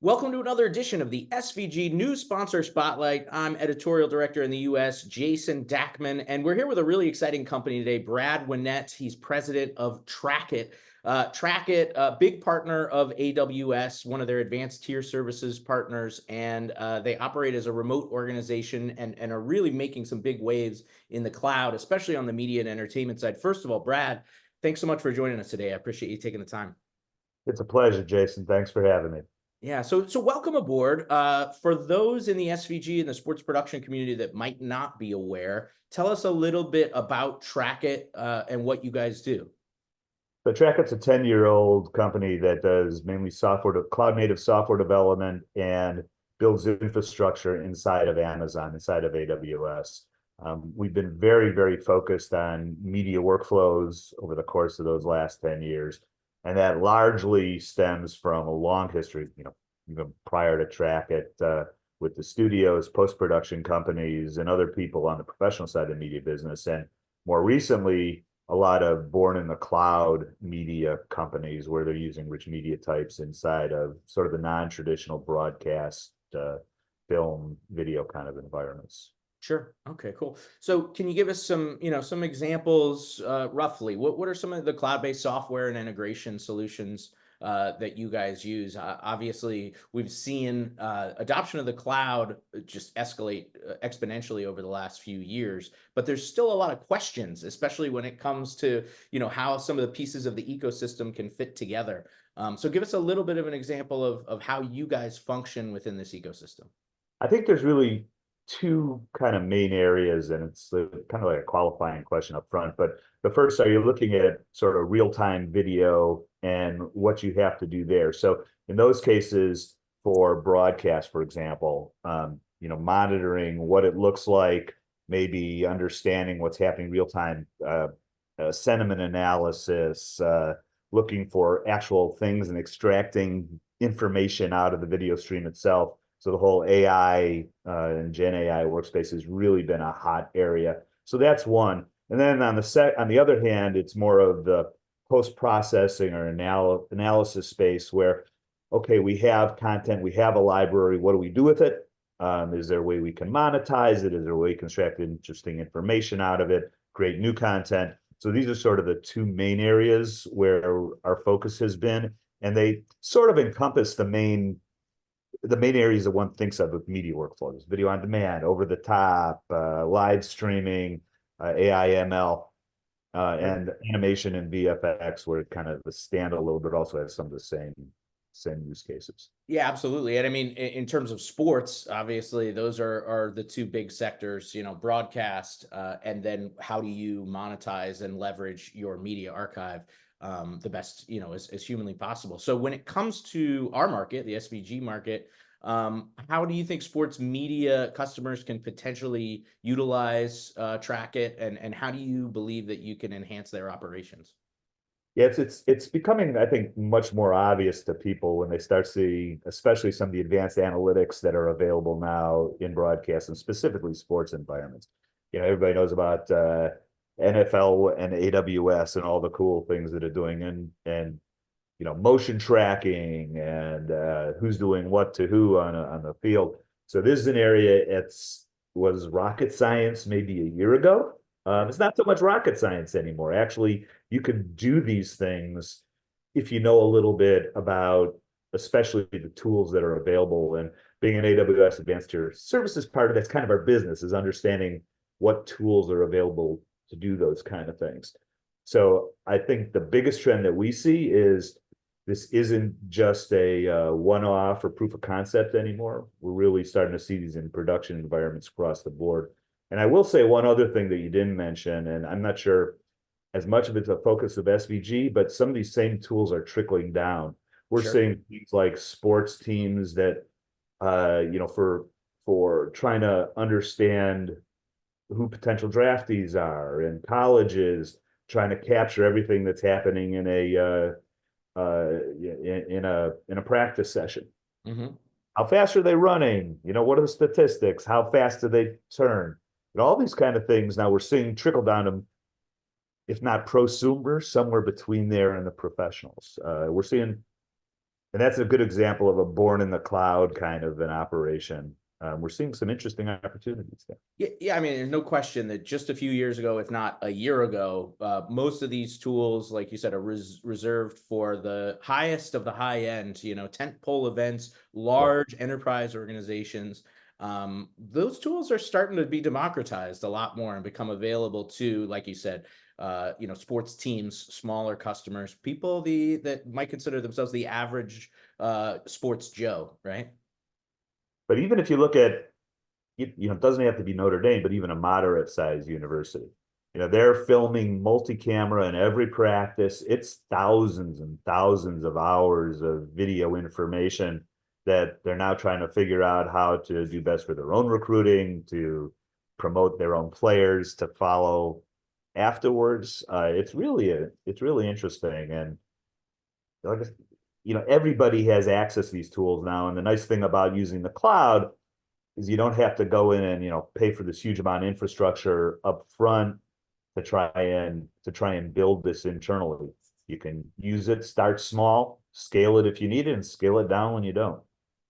Welcome to another edition of the SVG News Sponsor Spotlight. I'm editorial director in the US, Jason Dackman, and we're here with a really exciting company today, Brad Winett. He's president of TrackIt. TrackIt, a big partner of AWS, one of their advanced tier services partners, and they operate as a remote organization and are really making some big waves in the cloud, especially on the media and entertainment side. First of all, Brad, thanks so much for joining us today. I appreciate you taking the time. It's a pleasure, Jason. Thanks for having me. Yeah, so welcome aboard. For those in the SVG and the sports production community that might not be aware, tell us a little bit about TrackIt and what you guys do. So TrackIt's a 10-year-old company that does mainly cloud-native software development and builds infrastructure inside of Amazon, inside of AWS. We've been very, very focused on media workflows over the course of those last 10 years. And that largely stems from a long history, even prior to TrackIt, with the studios, post-production companies, and other people on the professional side of the media business. And more recently, a lot of born in the cloud media companies where they're using rich media types inside of sort of the non-traditional broadcast, film, video kind of environments. Sure. Okay, cool. So can you give us some examples roughly? What are some of the cloud-based software and integration solutions that you guys use? Obviously, we've seen adoption of the cloud just escalate exponentially over the last few years, but there's still a lot of questions, especially when it comes to, how some of the pieces of the ecosystem can fit together. So give us a little bit of an example of how you guys function within this ecosystem. I think there's really two kind of main areas, and it's kind of like a qualifying question up front. But the first, are you looking at sort of real-time video and what you have to do there? So in those cases, for broadcast, for example, monitoring what it looks like, maybe understanding what's happening real time, sentiment analysis, looking for actual things and extracting information out of the video stream itself. So the whole AI and Gen AI workspace has really been a hot area. So that's one. And then on the other hand, it's more of the post-processing or analysis space where, okay, we have content, we have a library, what do we do with it? Is there a way we can monetize it? Is there a way we can extract interesting information out of it, create new content? So these are sort of the two main areas where our focus has been, and they sort of encompass the main areas that one thinks of with media workflows: video on demand, over the top, live streaming, AI, ML, and animation and VFX, where it kind of stand a little bit, also has some of the same use cases. Yeah, absolutely. And I mean, in terms of sports, obviously, those are the two big sectors, broadcast, and then how do you monetize and leverage your media archive the best, as humanly possible. So when it comes to our market, the SVG market, how do you think sports media customers can potentially utilize TrackIt, and how do you believe that you can enhance their operations? Yeah, it's becoming, I think, much more obvious to people when they start seeing, especially some of the advanced analytics that are available now in broadcast and specifically sports environments. Everybody knows about NFL and AWS and all the cool things that are doing, and motion tracking and who's doing what to who on the field. So this is an area was rocket science maybe a year ago. It's not so much rocket science anymore. Actually, you can do these things if you know a little bit about, especially the tools that are available. And being an AWS Advanced Tier Services part of that's kind of our business, is understanding what tools are available to do those kind of things. So I think the biggest trend that we see is this isn't just a one-off or proof of concept anymore. We're really starting to see these in production environments across the board. And I will say one other thing that you didn't mention, and I'm not sure as much of it's a focus of SVG, but some of these same tools are trickling down. We're seeing things like sports teams that, for trying to understand who potential draftees are, and colleges trying to capture everything that's happening in a practice session. Mm-hmm. How fast are they running? What are the statistics? How fast do they turn? And all these kind of things now we're seeing trickle down to, if not prosumers, somewhere between there and the professionals. We're seeing And that's a good example of a born in the cloud kind of an operation. We're seeing some interesting opportunities there. Yeah, I mean, there's no question that just a few years ago, if not a year ago, most of these tools, like you said, are reserved for the highest of the high end, tent pole events, Yeah. large enterprise organizations. Those tools are starting to be democratized a lot more and become available to, like you said, sports teams, smaller customers, people that might consider themselves the average sports Joe, right? But even if you look at, it doesn't have to be Notre Dame, but even a moderate sized university. They're filming multi-camera in every practice. It's thousands and thousands of hours of video information that they're now trying to figure out how to do best for their own recruiting, to promote their own players, to follow afterwards. It's really interesting. And like, everybody has access to these tools now. And the nice thing about using the cloud is you don't have to go in and pay for this huge amount of infrastructure up front to try and build this internally. You can use it, start small, scale it if you need it, and scale it down when you don't.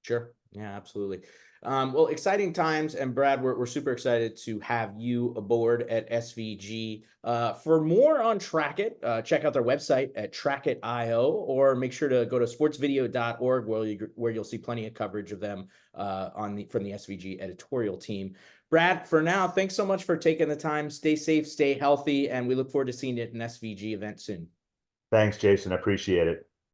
Sure. Yeah, absolutely. Well, exciting times. And Brad, we're super excited to have you aboard at SVG. For more on TrackIt, check out their website at TrackIt.io, or make sure to go to sportsvideo.org where you'll see plenty of coverage of them from the SVG editorial team. Brad, for now, thanks so much for taking the time. Stay safe, stay healthy, and we look forward to seeing you at an SVG event soon. Thanks, Jason. I appreciate it.